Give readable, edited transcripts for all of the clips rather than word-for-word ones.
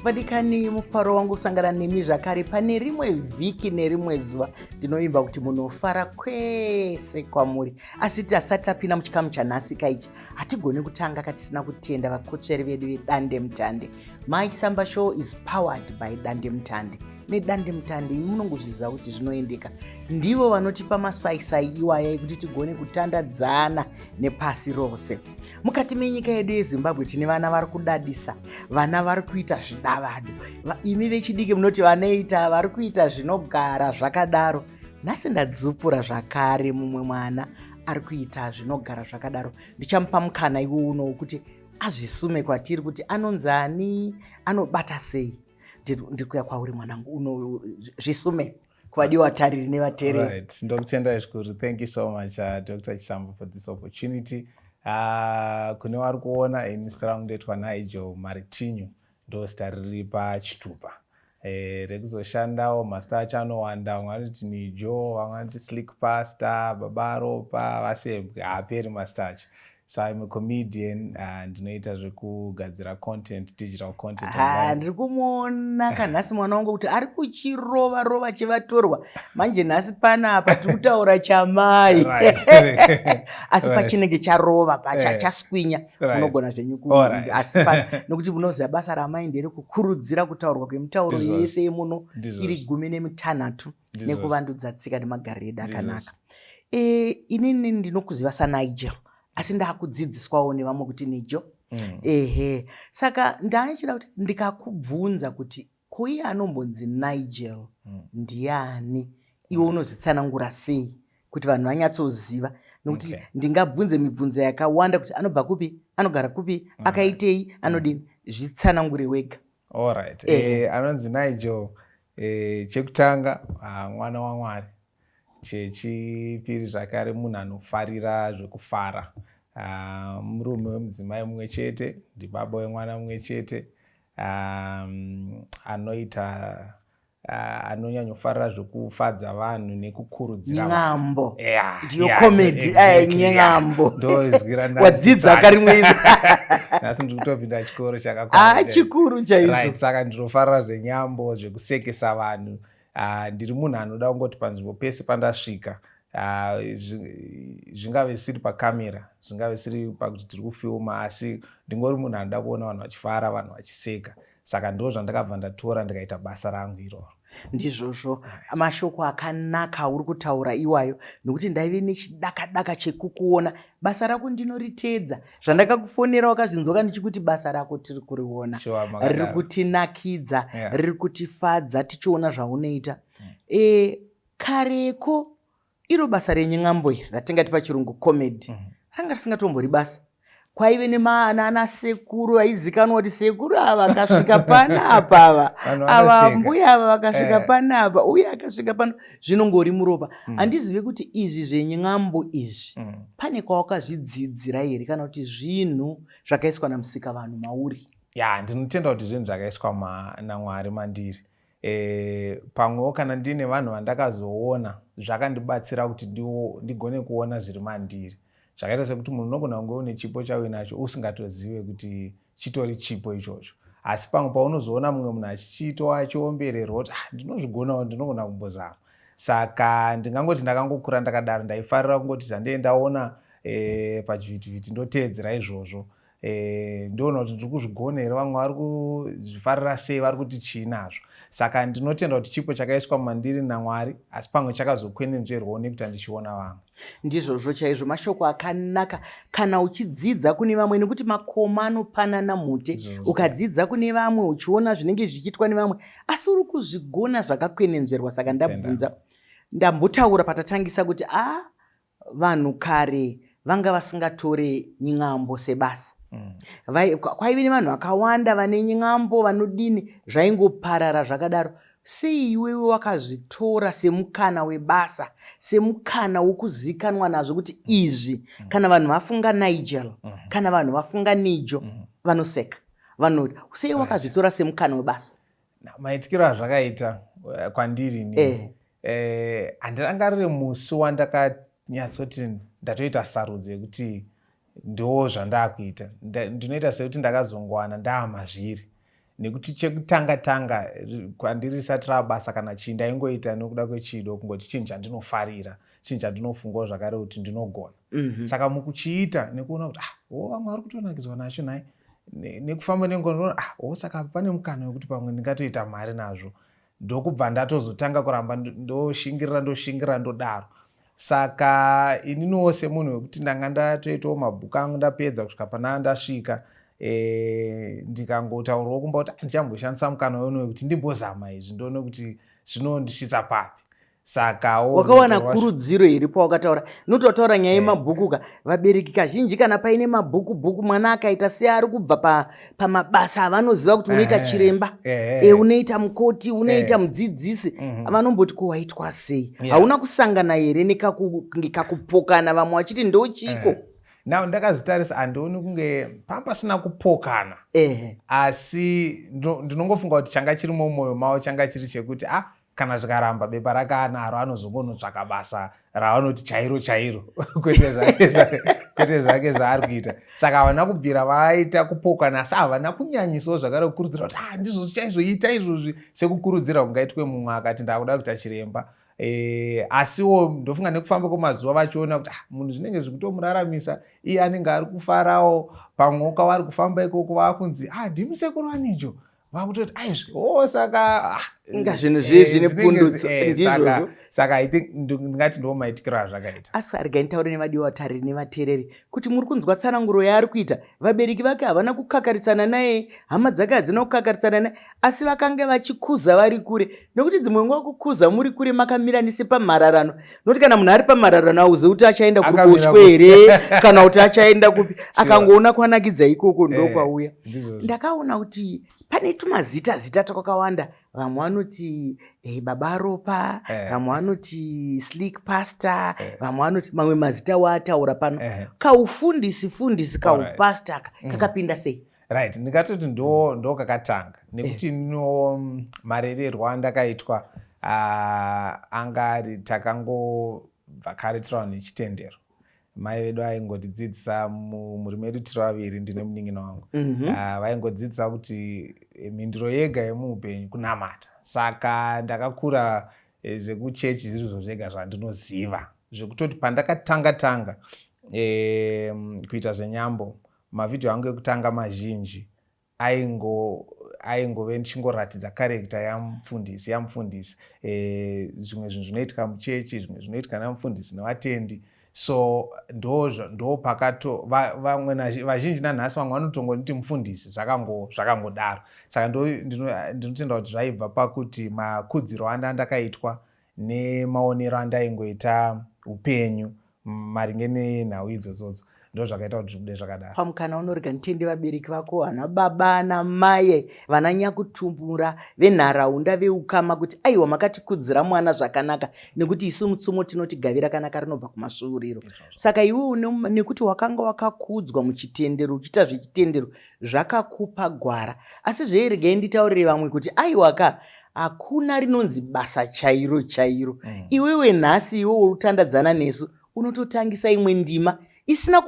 vadikani mufaro wangu kusangana nemi zvakare pane rimwe vhiki nerimwe zuva ndinoimba kuti munofara kwese kwamuri. Asi tasati tapinda muchikamu chanhasika ichi hatigoni kutanga katisina kutenda vakotsveri vedu vedandemutande. MAICHISAMBASHOW is powered by dandemutande. Nedandemutande munongozviziva kuti zvinoendeka. Ndivo vanotipa masaisai iwaya ekuti tigone kutandadzana nepasi rose. Mukati menyika yedu yeZimbabwe tine vana vari kudadisa, vana vari kuita zvidavado. Imi vechidiki munoti vanoita vari kuita zvinogara zvakadaro. Nhasi ndadzupura zvakare mumwe mwana ari kuita zvinogara zvakadaro. Ndichamupa mukana iwo uno kuti azvisume kwatiri kuti anonzani, anobata sei. Ndikuya kwauri mwanangu uno zvisume kuvadiwa tariri nevateereri. Right. Ndokutenda zvikuru. Thank you so much Dr. Chisamba for this opportunity. Kune vari kuona Insta rangu ndoitwa Nigel MARITINYU ndo zita riri pachitupa. Rekuzoshandawo mazita acho anowanda, vamwe vanoti Nijo, vamwe vanoti Slick Pastor, Baba Ropa, vasebwe haaperi mazita acho. So I'm a comedian and ndinoita zvekugadzira content, digital content. Ndiri kumuona kanhasi mwana wangu kuti ari kuchirova rova chivatorwa. Manje nhasi panapa tiri kutaura chamai. Asi pachinenge charova chaswinya unogona zvenyu kuita. Asi nokuti munoziva basa ramai ndere kukurudzira kutaurwa kwemitauro yese yemuno iri 16 nekuvandudza tsika nemagariro edu akanaka. Inini ndinokuziva saNigel. Asi ndakudzidziswawo nevamwe kuti Nijo. Saka ndachida kuti ndikakubvunza kuti kuiye anombonzi Nigel ndiani, iwe unozvitsanangura sei kuti vanhu vanyatsoziva, nokuti ndingabvunze mibvunzo yakawanda kuti anobva kupi, anogara kupi, akaitei, anodini, zvitsanangure wega. Alright. Anonzi Nigel, chekutanga mwana waMwari. Chechipiri zvakare munhu anofarira zvekufara. Murume wemudzimai mumwe chete, ndibaba wemwana mumwe chete. Anonyanyofarira zvekufadza vanhu nekukurudzira nyambo. Ndiyo comedy nyambo. Ndozwira wadzidza karimwe izo. Nhasi ndiri kutopinda chikoro chakakwana. Chikuru chaizvo. Right, saka ndinofarira zvenyambo, zvekusekesa vanhu. Ndiri munhu anoda kungoti panzvimbo pese pandasvika, zvingave zvisiri pakamera, zvingave zvisiri pakuti tiri kufilma, asi ndingori munhu anoda kuona vanhu vachifara, vanhu vachiseka. Saka ndo zvandakabva ndatora ndikaita basa rangu iroro. Ndizvozvo mashoko akanaka uri kutaura iwayo, nokuti ndaive nechidaka chekukuona. Basa rako ndinoritedza. Zvandakakufonera wakazvinzwa ndichikuti basa rako tiri kuriona. Riri kutinakidza, riri kutifadza tichiona zvaunoita. Kareko iro basa renyambo ratingati pachirungu comedy. Ranga risingatombori basa. Kwaive nana sekuru aizikanwa kuti sekuru ava vakasvika panapa ava mbuya ava vakasvika panapa uye akasvika pano, zvinongori muropa. Handizive kuti izvi zvenyambo izvi pane kwawakazvidzidzira here kana kuti zvinhu zvakaiswa namusika vanhu mauri? Ndinotenda kuti zvinhu zvakaiswa naMwari mandiri. Pamwewo kana ndine vanhu vandakazoona zvakandibatsira kuti ndigone kuona zviri mandiri. Zvakaita sekuti munhu unogona kunge une chipo chauinacho usingatozive kuti chitori chipo ichocho. Asi pamwe paunozoona mumwe munhu achichiitwa achiombererwa kuti ndinozvigonawo, ndinogona kumbozama. Saka ndingangoti ndakangokura ndakadaro, ndaifarira kungoti zvandaendaona pachivhitivhiti ndoteedzera izvozvo. Ndoona kuti ndiri kuzvigona here, vamwe vari kuzvifarira sei, vari kuti chii nazvo. Saka ndinotenda kuti chipo chakaiswa mandiri naMwari, asi pamwe chakazokwenenzverwawo nekuti ndichiona vamwe. Ndizvozvo chaizvo, mashoko akanaka. Kana uchidzidza kune vamwe, nekuti makoma anopanana mute, ukadzidza kune vamwe uchiona zvinenge zvichiitwa nevamwe, asi uri kuzvigona zvakakwenenzverwa. Saka ndabvunza, ndambotaura patatangisa kuti vanhu kare vanga vasingatore nyambo sebasa. Kwaive nevanhu vakawanda vane nyambo vanodini, zvaingoparara zvakadaro. Sei iwewe wakazvitora semukana webasa, semukana wokuzikanwa nazvo kuti izvi kana vanhu vafunga Nigel, kana vanhu vafunga Nijo, vanoseka, vanoda. Sei wakazvitora semukana webasa? Maitikiro azvakaita kwandiri ni handirangarire musi wandakanyatsooti ndatoita sarudzo yekuti ndo zvandakuita. Ndinoita sekuti ndakazongwana ndaamazviri. nekuti chekutanga kwandiri risati rabasa kana chii ndaingoita nokuda kwechido kungoti chinhu chandinofarira chinhu chandinofungawo zvakare kuti ndinogona. Saka mukuchiita nekuona kuti vamwe vari kutonakidzwa nacho nai nekufamba nengono saka pane mukana wekuti pamwe ndingatoita mari nazvo, ndokubva ndatozotanga kuramba ndoshingirira ndodaro. Saka ininiwo semunhu wekuti ndanga ndatoitawo mabhuku angu ndapedza kusvika pana ndasvika ndikangotaurawo kumba kuti ndichamboshandisa mukana weuno wekuti ndimbozama izvi ndione kuti zvinondisvitsa papi. Saka wakawana kurudziro iripo wakataura nototaura nyaya yemabhuku vabereki kazhinji kana paine mabhuku mwana akaita seari kubva pamabasa avanoziva kuti unoita chiremba unoita mukoti unoita mudzidzisi vanomboti waitwa sei hauna kusangana here nekakupokana vamwe vachiti ndochiko. Now ndakazitarisa handioni kunge pasina kupokana asi ndinongofunga kuti changa chiri mumwoyo mavo changa chiri chekuti kana zvikaramba bepa rakanaro anozongonotsvaka basa ravanoti chairo kwete zvake zvaari kuita. Saka havana kubvira vaita kupokana asi havana kunyanyisawo zvakare kukurudzira kuti ndizvo chaizoita izvozvi sekukurudzira kungaitwe mumwe akati ndakuda kuita chiremba. Asiwo ndofunga nekufamba kwemazuva vachiona kuti munhu zvinenge zvikutomuraramisa iye anenge ari kufarawo pamwoka vari kufamba ikoko vakunzi ndimusekuru waNijo vakutoti saka inga zvinhu zvine pundutso ndizvozvo. Saka I think ndingati ndo maitikiro azvakaita. Asi arega nitaure nevadiwatariri nevateereri kuti muri kunzwa tsananguro yaari kuita. Vabereki vake havana kukakaritsana naye, hama dzake hadzina kukakaritsana naye, asi vakanga vachikuza vari kure nekuti dzimwe nguva kukuza muri kure makamira nese pamhararano. Nokuti kana munhu ari pamhararano hauzivi kuti achaenda kuruboshwe here kana kuti achaenda kupi, akangoona kwanakidza ikoko ndokwauya. Ndakaona kuti pane tumazita twakawanda. Vamwe vanoti baba ropa, vamwe vanoti slick pastor, vamwe vanoti mamwe mazita waataura pano. Kaufundisi kaupasta kakapinda sei? Right, ndikatoti ndo kakatanga nekuti marererwo andakaitwa angari takangobva kare tirawo nechitendero. Mai vedu vaingotidzidzisa muri medu tiri vaviri ndine munin'ina wangu vaingodzidzisa kuti mhinduro yega yemuupenyu kunamata. Saka ndakakura zvekuchechi zvirizvo zvega zvandinoziva zvekutoti pandakatanga kuita zvenyambo mavhidhiyo angu ekutanga mazhinji aingove ndichingoratidza karekta yamufundisi zvimwe zvinhu zvinoitika muchechi zvimwe zvinoitika namufundisi nevatendi. So ndo pakato vamwe vazhinji nanhasi vamwe vanotongoti mufundisi zvakangodaro. Saka ndinotenda kuti zvaibva pakuti makudziro andakaitwa nemaonero andaingoita upenyu maringe nenhau idzodzo ndo zvakaita kuti zvibude zvakadaro. Pamukana unorega nditende vabereki vako, vana baba namai, vananyakutumbura venharaunda veukama kuti aiwa makatikudzira mwana zvakanaka nekuti isu mutsumo tinoti gavira kanaka rinobva kumasvuuriro. Saka iwe nekuti wakanga wakakudzwa muchitendero uchiita zvechitendero zvakakupa gwara. Asi zveregai nditaurire vamwe kuti aiwaka hakuna rinonzi basa chairo. Iwewe nhasi iwe urikutandadzana nesu unototangisa imwe ndima isina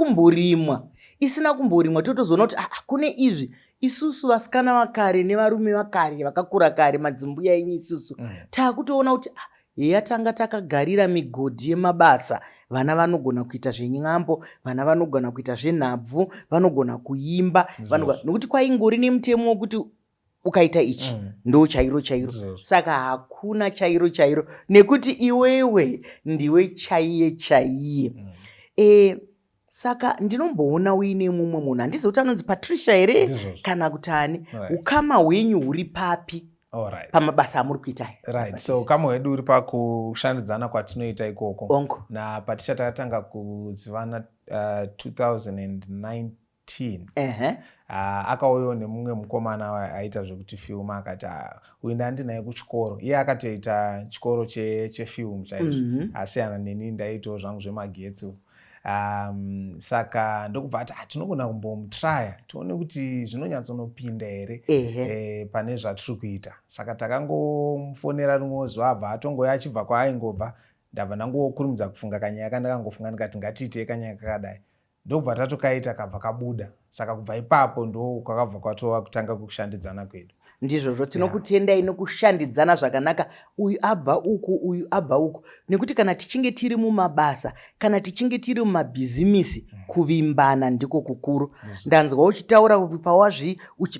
kumborimwa totozoona kuti kune izvi isusu vasikana vakare nevarume vakare vakakura kare madzimbuya enyu isusu taakutoona kuti yatanga takagarira migodhi yemabasa. Vana vanogona kuita zvenyambo, vana vanogona kuita zvenhabvu, vanogona kuimba, nokuti kwaingori nemutemo wokuti ukaita ichi ndo chairo. Saka hakuna chairo nekuti iwewe ndiwe chaiye. Saka ndinomboona uine mumwe munhu handizi kuti anonzi Patricia here kana kuti ani, ukama hwenyu huri papi pamabasa amuri kuita? Right, so ukama hwedu huri pakushandidzana kwatinoita ikoko. Na Patricia takatanga kuzivana 2019. Akauyawo nemumwe mukomana aita zvekuti film akati uenda ndinaye kuchikoro. Iye akatoita chikoro chefilm chaizvo asiyana neni ndaitawo zvangu zvemagetsi. Saka ndokubva ati tinogona kumbomutraya tione kuti zvinonyatsonopinda here pane zvatiri kuita. Saka takangomufonera rimwe zuva abva atongoya achibva kwaaingobva ndabva ndangokurumidza kufunga kanyaya kandakangofunga ndikati ngatiitei kanyaya kakadai. Ndokubva tatokaita kabva kabuda. Saka kubva ipapo ndo kwakabva kwatova kutanga kushandidzana kwedu. ndizvozvo tinokutendai nokushandidzana zvakanaka, uyu abva uku uyu abva uku, nekuti kana tichinge tiri mumabasa kana tichinge tiri mumabhizimisi kuvimbana ndiko kukuru. Ndanzwa uchitaura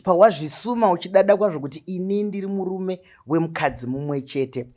pawazvisuma uchidada kwazvo kuti ini ndiri murume wemukadzi mumwe chete.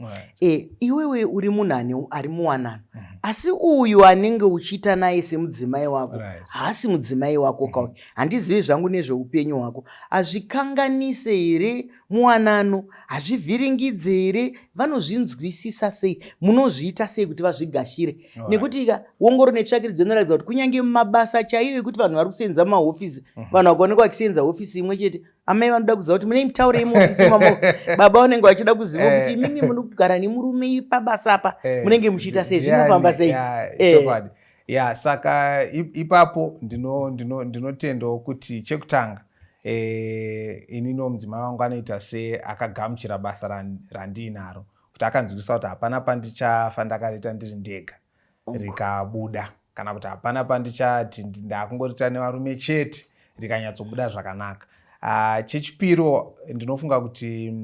Iwewe uri munhani ari muwanano, asi uyu anenge uchiita naye semudzimai wako haasi mudzimai wako kauye. Handizivi zvangu nezveupenyu hwako, hazvikanganise here muwanano, hazvivhiringidze here, vanozvinzwisisa sei, munozviita sei kuti vazvigashire? Nekuti wongoro netsvakidzo inoratidza kuti kunyange mumabasa chaiyo ekuti vanhu vari kusenza mumahofisi, vanhu vakaonekwa vachisenza hofisi imwe chete, amai vanoda kuziva kuti mune mitaurei muhofisi mamo, baba vanenge vachida kuziva kuti imimi munogara nemurume pabasa apa munenge muchiita sei, zvinofamba sei? Saka ipapo ndinotendawo kuti chekutanga inino mudzimai wangu anoita seakagamuchira basa randinaro, kuti akanzwisa kuti hapana pandichafa ndakarita ndiri ndega rikabuda, kana kuti hapana pandichati ndakungorita nevarume chete rikanyatsobuda zvakanaka. Chechipiro ndinofunga kuti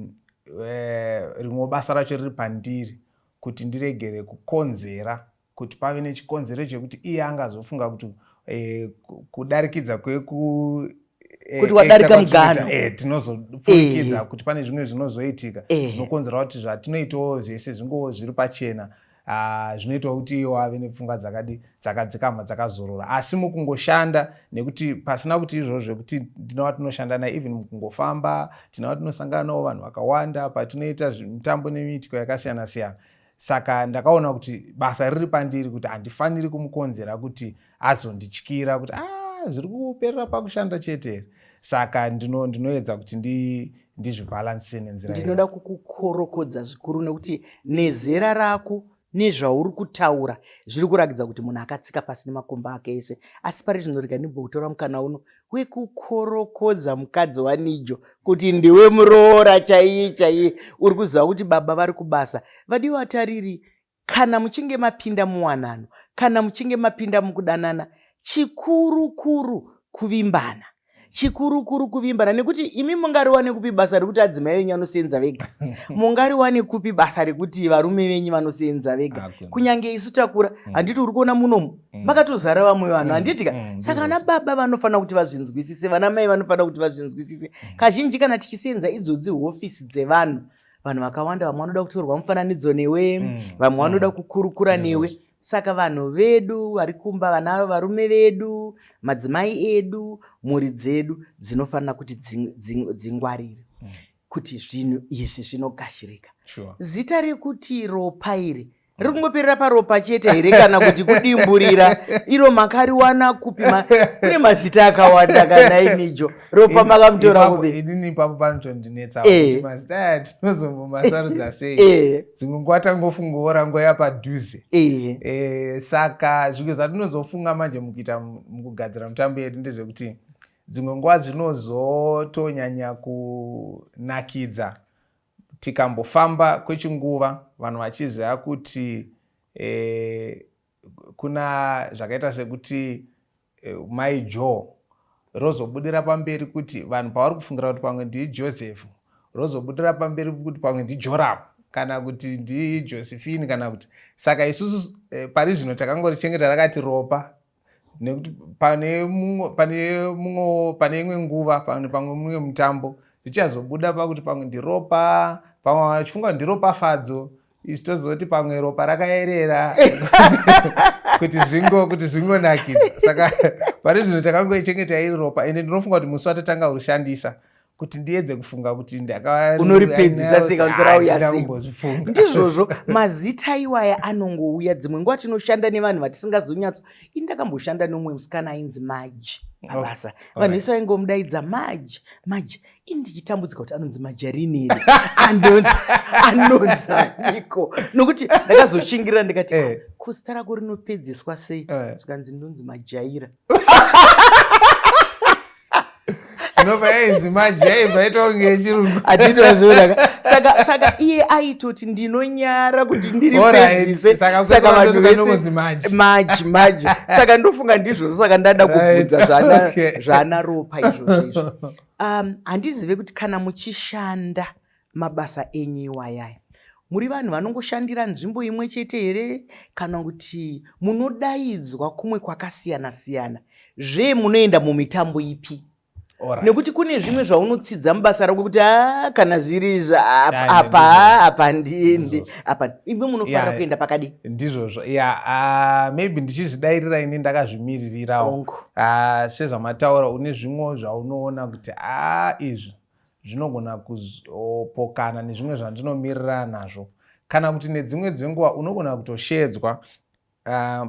rimwe basa racho riri pandiri kuti ndiregere kukonzera kuti pave nechikonzero chekuti iye angazofunga kuti kudarikidza kuti wadarika mugano tinozopfurikidza kuti pane zvimwe zvinozoitika nokonzera kuti zvatinoitawo zvese zvingo zviri pachena, zvinoitawo kuti iwo ave nepfungwa dzakadzikama dzakazorora. Asi mukungoshanda, nekuti pasina kuti izvozvo kuti ndinova tinoshanda naye, even mukungofamba tinova tinosangana navo vanhu vakawanda patinoita mitambo nemiitiko yakasiyana siyana. Saka ndakaona kuti basa riri pandiri, kuti handifaniri kumukonzera kuti azondityira kuti zviri kuperera pakushanda chete. Saka ndinoedza kuti ndizvibalansise nenzira. Ndinoda kukukorokodza zvikuru nekuti nezera rako nezvauri kutaura zviri kurakidza kuti munhu akatsika pasi nemakomba ake ese. Asi pari zvinorega ndimbokutora mukana uno wekukorokodza mukadzi waNijo kuti ndiwe muroora chaiye uri kuziva kuti baba vari kubasa. Vadiwa vatariri, kana muchinge mapinda muwanano, kana muchinge mapinda mukudanana, chikuru kuvimbana, nekuti imi mungariwane kupi basa rekuti adzimai venyu vanosenza vega, mungariwane kupi basa rekuti varume venyu vanosenza vega. Kunyange isu takura, handiti uri kuona munomu makatozara vamwe vanhu, handitika. Saka vana baba vanofanira kuti vazvinzwisise, vana mai vanofanira kuti vazvinzwisise. Kazhinji kana tichisenza idzodzi hofisi dzevanhu, vanhu vakawanda, vamwe vanoda kutorwa mufananidzo newe, vamwe vanoda kukurukura newe. Saka vanhu vedu vari kumba, vana varume vedu, madzimai edu, mhuri dzedu dzinofanira kuti dzingwarire kuti zvinhu izvi zvinogashirika. Zita rekuti ropa iri riri kungoperera paropa chete here kana kuti kudimburira? Iro makariwana kupi? Kune mazita akawanda kana iNijo, ropa makamutora kupi? Inini ipapo panotondinetsa kuti mazita aya tinozombomasarudza sei? Dzimwe nguva tangofungawo ngoya padhuze. Saka zvimwe zvatinozofunga manje mukugadzira mitambo yedu ndezvekuti dzimwe nguva zvinozotonyanya kunakidza tikambofamba kwechinguva vanhu vachiziva kuti kuna zvakaita sekuti MAJOME rozobudira pamberi kuti vanhu pavari kufungira kuti pamwe ndiJoseph, rozobudira pamberi kuti pamwe ndiJoramu kana kuti ndiJosephine kana kuti. Saka isusu pari zvino takangorichengeta rakati ropa, nekuti pane imwe nguva pamwe mumwe mutambo richazobuda pakuti pamwe ndiropa, pamwe vachifunga ndiropafadzo, isi tozoti pamwe ropa rakayerera kuti zvingonakidza. Saka pari zvino takangoichengeta iri ropa, ende ndinofunga kuti musi watatanga kurishandisa kuti ndiedze kufunga kuti unoripedzisa seka unzorauya ndizvozvo. Mazita iwaya anongouya, dzimwe nguva tinoshanda nevanhu vatisingazonyatso. Ini ndakamboshanda nomumwe musikana ainzi Maji pabasa, vanhu vese vaingomudaidza Maji. Ini ndichitambudzika kuti anonzi Majarini here, anonzi aniko, nokuti ndakazoshingira ndikati kusita rako rinopedzeswa sei? Zvikanzi ndonzi Majaira. Unobva yainzi majaibva itonge chirungu. Atitozvona. Saka iye aitoti ndinonyara kuti ndiripedzise. Saka vanhu vese maji. Saka ndofunga ndizvo saka ndada kubvunza zvana ropa izvozvo. Handizive kuti kana muchishanda mabasa enyu iwayaya muri vanhu vanongoshandira nzvimbo imwe chete here kana kuti munodaidzwa kumwe kwakasiyana-siyana munoenda mumitambo ipi? Nekuti kune zvimwe zvaunotsidza mubasa rako kuti kana zviri apa ndiendi apa imwe munofanira kuenda pakadi. Ndizvozvo maybe ndichizvidairira ini ndakazvimiririrawo sezvamataura une zvimwe zvaunoona kuti izvi zvinogona kuzopokana nezvimwe zvandinomirira nazvo kana kuti nedzimwe dzenguva unogona kutoshedzwa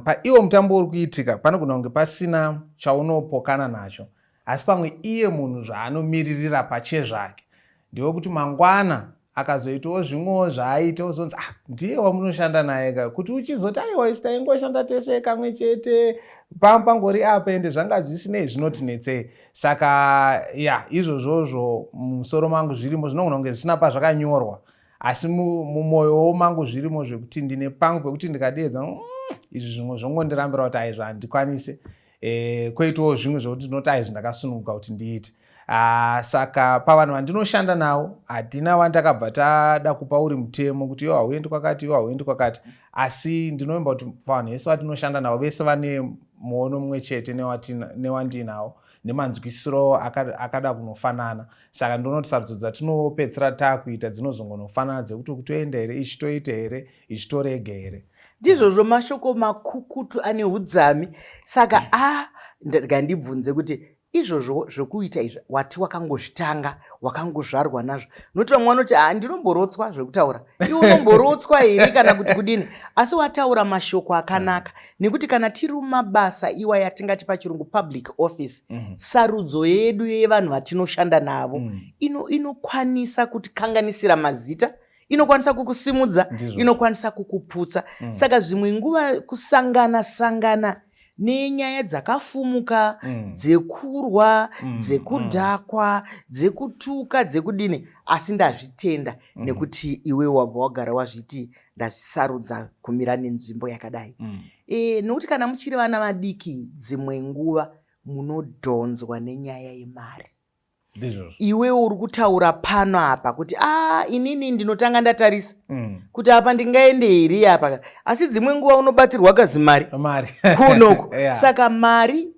paiwo mutambo uri kuitika panogona kunge pasina chaunopokana nacho asi pamwe iye munhu zvaanomiririra pachezvake ndiwo kuti mangwana akazoitawo zvimwewo zvaaita uzonzi ndiye wamunoshanda naye kuti uchizoti aiwa isi taingoshanda tese kamwe chete pangori apa ende zvanga zvisinei zvinotinetsei. Saka izvozvozvo mumusoro mangu zvirimo zvinogona kunge zvisina pazvakanyorwa asi mumwoyo mangu zvirimo zvekuti ndine pangu pekuti ndikadeedza izvi zvimwe zvongondirambira kuti aizvo handikwanise kwoitawo zvimwe zvokuti ndinoti aizvi ndakasununguka kuti ndiite. Saka pavanhu vandinoshanda navo hatina vandakabva tada kupa uri mutemo kuti iwo hauendi kwakati iwo hauendi kwakati asi ndinovimba kuti vanhu vese vatinoshanda navo vese vane muono mumwe chete newandinawo nemanzwisiro akada kunofanana. Saka ndinoti sarudzo dzatinopedzisira taakuita dzinozongonofanana dzekuti kutoenda here ichi toita here ichi torega here. Ndizvozvo mashoko makukutu ane udzami. Saka ngandibvunze kuti izvozvo zvokuita izvi wati wakangozvitanga wakangozvarwa nazvo noti vamwe vanoti ndinomborotswa zvekutaura iwe unomborotswa here kana kuti kudini asi wataura mashoko akanaka nekuti kana tiri mumabasa iwa yatingati pachirungu public office sarudzo yedu yevanhu vatinoshanda navo inokwanisa kutikanganisira mazita inokwanisa kukusimudza inokwanisa kukuputsa saka zvimwe nguva kusangana nenyaya dzakafumuka dzekurwa dzekudhakwa dzekutuka dzekudini asi ndazvitenda nekuti iwe wabva wagara wazviti ndazvisarudza kumira nenzvimbo yakadai. Nokuti kana muchiri vana vadiki dzimwe nguva munodhonzwa nenyaya yemari. Iwe uri kutaura pano apa kuti inini ndinotanga ndatarisa kuti apa ndingaende here apa asi dzimwe nguva unobatirwa kazi mari kunoko saka mari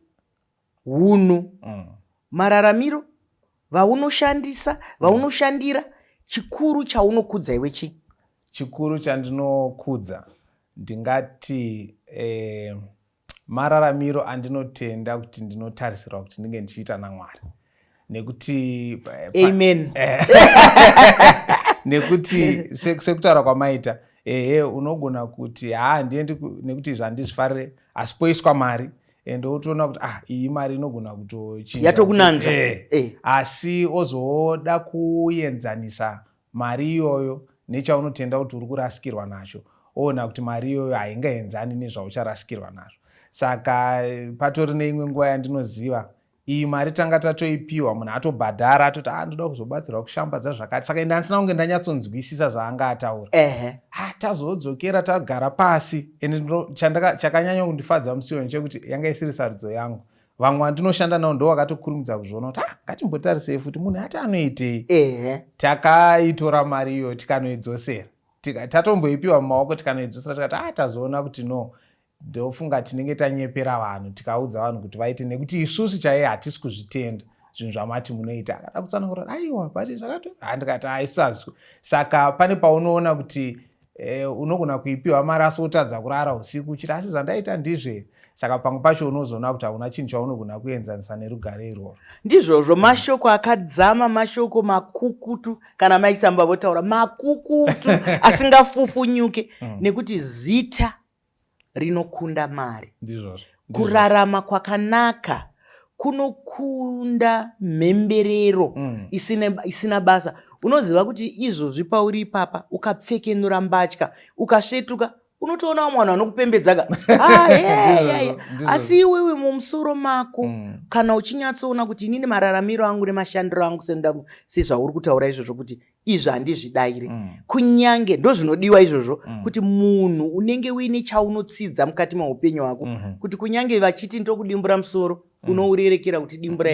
hunhu mararamiro vaunoshandisa vaunoshandira chikuru chaunokudza iwe chii? Chikuru chandinokudza ndingati mararamiro andinotenda kuti ndinotarisirwa kuti ndinge ndichiita naMwari nekuti amen nekuti sekutaura kwamaita unogona kuti handiendi nekuti zvandizvifarire asi poiswa mari ende utoona kuti iyi mari inogona kutochinja yatokunanza asi ozoda kuenzanisa mari iyoyo nechaunotenda kuti uri kurasikirwa nacho oona kuti mari iyoyo haingaenzani nezvaucharasikirwa nazvo. Saka patori neimwe nguva yandinoziva iyi mari tanga tatoipiwa munhu atobhadhara atoti ndoda kuzobatsirwa kushambadza zvakati saka ende handisina kunge ndanyatsonzwisisa zvaanga ataura tazodzokera tagara pasi ende chakanyanya kundifadza musiwo chekuti yanga isiri sarudzo yangu vamwe vandinoshanda navo ndo vakatokurumidza kuzviona kuti ngatimbotarisei futi munhu ati anoitei takaitora mari iyo tikanoidzosera tatomboipiwa mumaoko tikanoidzosera tikati tazoona kuti no ndofunga tinenge tanyepera vanhu tikaudza vanhu kuti vaite nekuti isusu chaiye hatisi kuzvitenda zvinhu zvamati munoita akada kutsanangura aiwa bati zvakato handikati aisazwi. Saka pane paunoona kuti unogona kuipiwa mari asi wotadza kurara usiku uchiti asi zvandaita ndizve. Saka pamwe pacho unozoona kuti hauna chinhu chaunogona kuenzanisa nerugare irworwo. Ndizvozvo mashoko akadzama mashoko makukutu kana maisamba votaura makukutu asingafufunyuke nekuti zita rinokunda mari. Kurarama kwakanaka kunokunda mhemberero isina basa. Unoziva kuti izvozvi pauri ipapa ukapfekenura mbatya ukasvetuka unotoona vamwe vanhu vanokupembedzaga asi iwewe mumusoro mako kana uchinyatsoona kuti inini mararamiro angu nemashandiro angu sezvauri kutaura izvozvo kuti izvi handizvidayire kunyange ndozvinodiwa izvozvo kuti munhu unenge uine chaunotsidza mukati meupenyu hwako kuti kunyange vachiti ndokudimbura musoro unourerekera kuti dimbura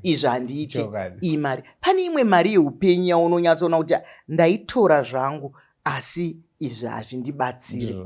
izvi handiite iyi mari. Pane imwe mari yeupenyu yaunonyatsoona kuti ndaitora zvangu asi izvi hazvindibatsire.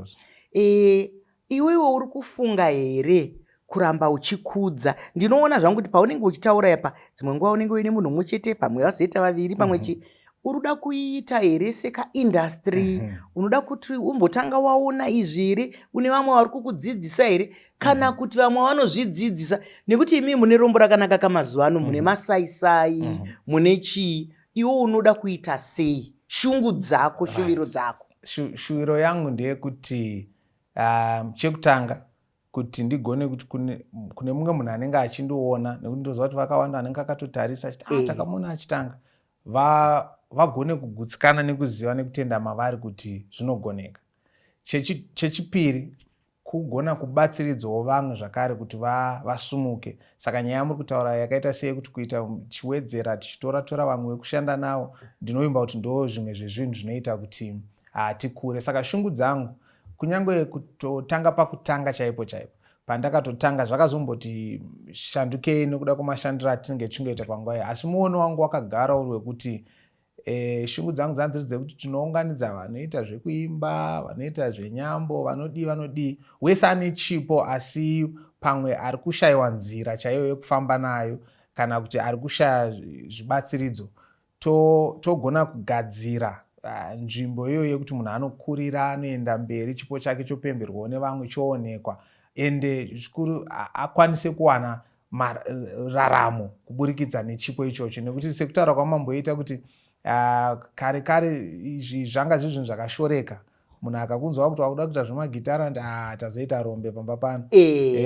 Iwewe uri kufunga here kuramba uchikudza? Ndinoona zvangu kuti paunenge uchitaura yapa dzimwe nguva unenge uine munhu mumwe chete, pamwe vazoita vaviri, pamwe uruda kuita here sekaindastry? Unoda kuti umbotanga waona izvi here? Une vamwe vari kukudzidzisa here kana kuti vamwe vanozvidzidzisa? Nekuti imi mune rombo rakanaka kamazuva ano, mune masaisai, mune chii, iwe unoda kuita sei? Shungu dzako, shuviro dzako. Shuviro yangu ndeyekuti chekutanga kuti ndigone kuti kune mumwe munhu anenge achindiona, nekuti ndoziva kuti vakawanda vanenge akatotarisa achiti takamona achitanga, vagone kugutsikana nekuziva nekutenda mavari kuti zvinogoneka. Chechipiri, kugona kubatsiridzawo vamwe zvakare kuti vasumuke. Saka nyaya yamuri kutaura yakaita sei kuti kuita chiwedzera tichitora vamwe vekushanda navo, ndinoimba kuti ndo zvimwe zvezvinhu zvinoita kuti tikure. Saka shungu dzangu kunyange kutotanga pakutanga chaipo pandakatotanga zvakazomboti shandukei nekuda kwemashandiro atinenge tichingoita panguva iyi, asi muono wangu wakagara uri wekuti shungu dzangu dzanziri dzekuti tinounganidza vanoita zvekuimba, vanoita zvenyambo, vanodii, wese ane chipo asi pamwe ari kushayiwa nzira chaiyo yekufamba nayo kana kuti ari kushaya zvibatsiridzo, togona kugadzira nzvimbo iyoyo yekuti munhu anokurira, anoenda mberi, chipo chake chopemberwawo nevamwe, choonekwa, ende zvikuru akwanise kuwana raramo kuburikidza nechipo ichocho. Nekuti sekutaura kwamamboita kuti kare izvi zvanga zviri zvinhu zvakashoreka. Munhu akakunzwa kuti wakuda kuita zvemagitara tazoita rombe pamba pano,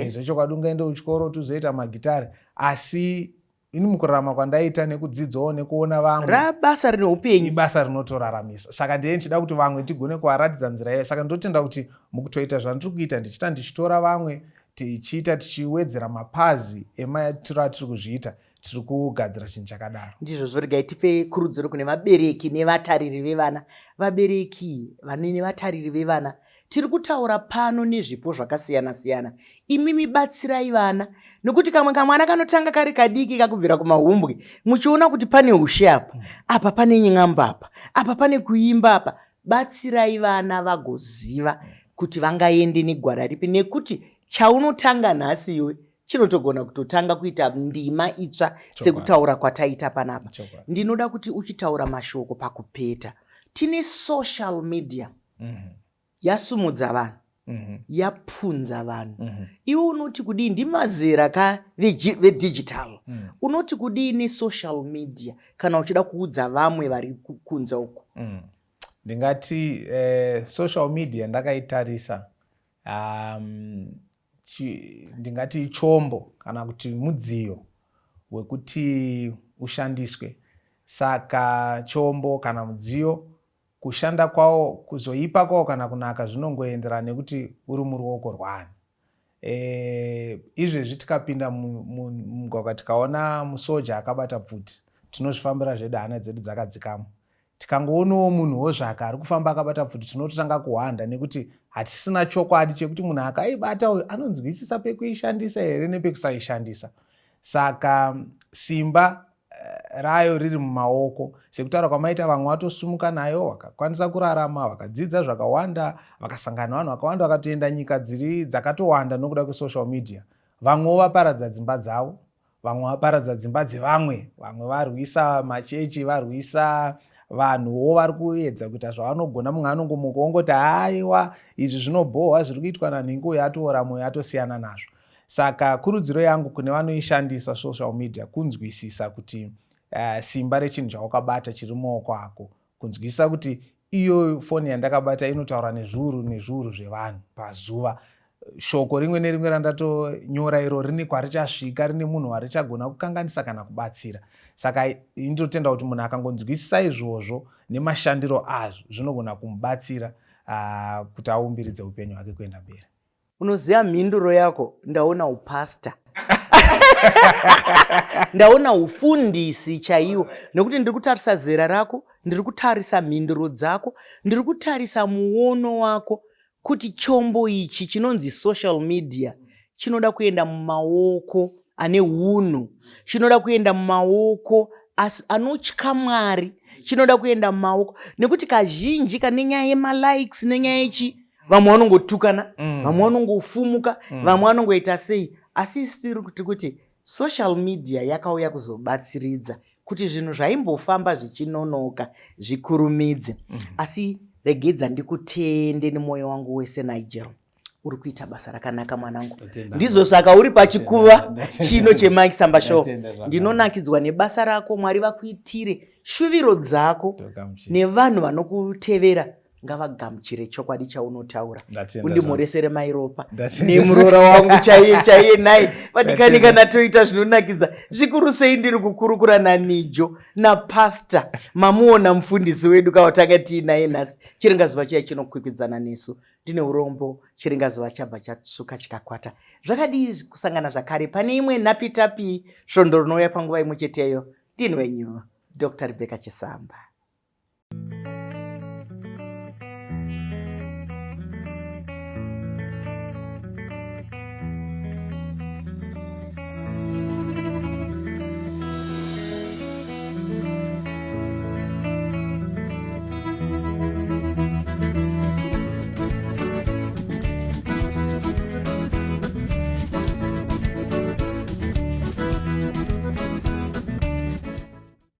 zvechokwadi ungaenda kuchikoro tuzoita magitari, asi ini mukurarama kwandaita nekudzidzawo nekuona vamwe, basa rinoupenyu, ibasa rinotoraramisa. Saka ndiye ndichida kuti vamwe tigone kuvaratidza nzira iyo. Saka ndotenda kuti mukutoita zvandiri kuita ndichitora vamwe tichiwedzera mapazi emaitiro atiri kuzviita, tiri kugadzira chinhu chakadaro. Ndizvozvo regai tipe kurudziro kune vabereki nevatariri vevana. Vabereki vane nevatariri vevana, tiri kutaura pano nezvipo zvakasiyana-siyana. Imi mibatsirai vana, nekuti kamwe kamwana kanotanga kari kadiki kakubvira kumahumbwe, muchiona kuti pane ushe apa pane nying'amba apa pane kuimba apa. Batsirai vana vagoziva kuti vangaende negwara ripi, nekuti chaunotanga nhasi iwe chinotogona kutotanga kuita ndima itsva sekutaura kwataita panapa. Ndinoda kuti uchitaura mashoko pakupeta, tine social media yasumudza vanhu, yapunza vanhu. Iwe unoti kudii? Ndimazera vedigital. Unoti kudii nesocial media kana uchida kuudza vamwe vari kunze uko? Ndingati social media ndakaitarisa ndingati chombo kana kuti mudziyo wekuti ushandiswe. Saka chombo kana mudziyo, kushanda kwawo, kuzoipa kwawo kana kunaka zvinongoenderana nekuti uri muruoko rwani. Izvezvi tikapinda mugwagwa tikaona musoja akabata bvute, tinozvifambira zvedu, hana dzedu dzakadzikamo. Tikangoonawo munhuwo zvaka ari kufamba akabata bvute, tinototanga kuhwanda, nekuti hatisina chokwadi chekuti munhu akaibata uyu anonzwisisa pekuishandisa here nepekusaishandisa. Saka simba rayo riri mumaoko. Sekutaura kwamaita vamwe vatosumuka nayo, vakakwanisa kurarama, vakadzidza zvakawanda, vakasangana vanhu vakawanda, vakatoenda nyika dzakatowanda nokuda kwesocial media. Vamwewo vaparadza dzimba dzavo, vamwe vaparadza dzimba dzevamwe, vamwe varwisa machechi, varwisa vanhuwo vari kuedza kuita zvavanogona. Mumwe anongomuka ongoti haiwa izvi zvinobhohwa zviri kuitwa nanhingi, uyo atoora mwoyo atosiyana nazvo. Saka kurudziro yangu kune vanoishandisa social media kunzwisisa kuti simba rechinhu chawakabata chiri mumaoko ako, kunzwisisa kuti iyo foni yandakabata inotaura nezviuru zvevanhu pazuva. Shoko rimwe nerimwe randatonyora iro rine kwarichasvika, rine munhu warichagona kukanganisa kana kubatsira. Saka ndinotenda kuti munhu akangonzwisisa izvozvo nemashandiro azvo zvinogona kumubatsira kuti aumbiridze upenyu hwake kuenda mberi. Unoziva mhinduro yako, ndaona upasta. Ndaona ufundisi chaiwo, nekuti ndiri kutarisa zera rako, ndiri kutarisa mhinduro dzako, ndiri kutarisa muono wako kuti chombo ichi chinonzi social media chinoda kuenda mumaoko ane unhu, chinoda kuenda mumaoko anotya Mwari, chinoda kuenda mumaoko, nekuti kazhinji kane nyaya yemalikes nenyaya yechi vamwe vanongotukana, vamwe vanongofumuka, vamwe vanongoita sei. Asi tiri kuti social media yakauya kuzobatsiridza kuti zvinhu zvaimbofamba zvichinonoka zvikurumidze. Asi regedza ndikutende nemwoyo wangu wese, Nigel. Uri kuita basa rakanaka mwanangu. Ndizvo saka uri pachikuva chino chemaichisambashow. Ndinonakidzwa nebasa rako. Mwari vakuitire shuviro dzako nevanhu vanokutevera ngavagamuchire chokwadi chaunotaura. Undimoresere mairopa nemuroora wangu chaiye nai vadikani kana toita zvinonakidza. Zvikuru sei ndiri kukurukura naNijo napasta mamuona mufundisi wedu kawatanga tiinaye nhasi. Chiringazuva chiya chinokwikwidzana nesu. Ndine urombo chiringazuva chabva chatsuka chikakwata. Zvakadii kusangana zvakare pane imwe Nhapitapi svondo rinouya panguva imwe cheteyo. Ndini wenyu Dr. Mai Chisamba.